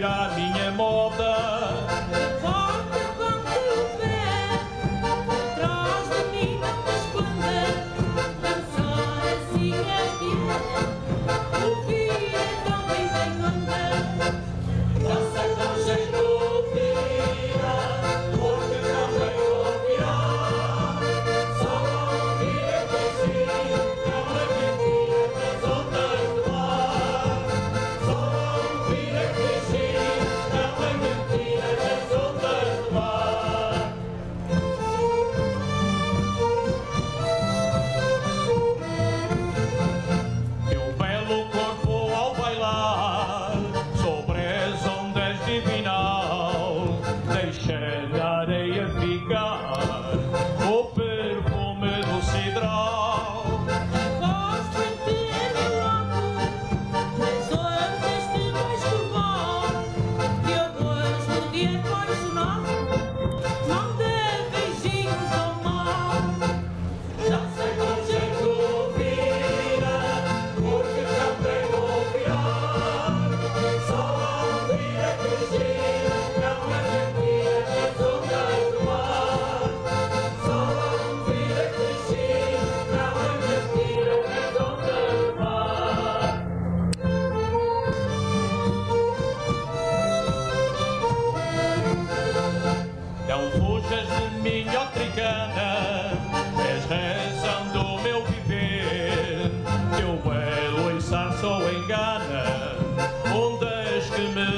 a minha moda. Volta quando o pé atrás de mim não me esconda. Dançar assim é que ouvir também tem onda. Dança com jeito, filha, porque também ouvirá. Só ouvir é que sim, não é mentira das ondas do mar. Só ouvir é que sim, não é mentira das ondas do mar. Teu belo corpo ao bailar sobre as ondas divinal, deixa na areia ficar o perfume do cidral. Gosto em ti, meu amor, nas ondas de mais curvar. E eu gosto de apaixonar, não de beijinhos ao mar. Dança com jeito, filha, porque também ouvirá. Só ouvir é que sim, não é mentira das ondas do mar. Só ouvir é que sim, não é mentira das ondas do mar. Não fujas de mim, ó tricana, és razão do meu viver. Teu belo içar só engana, ondas que me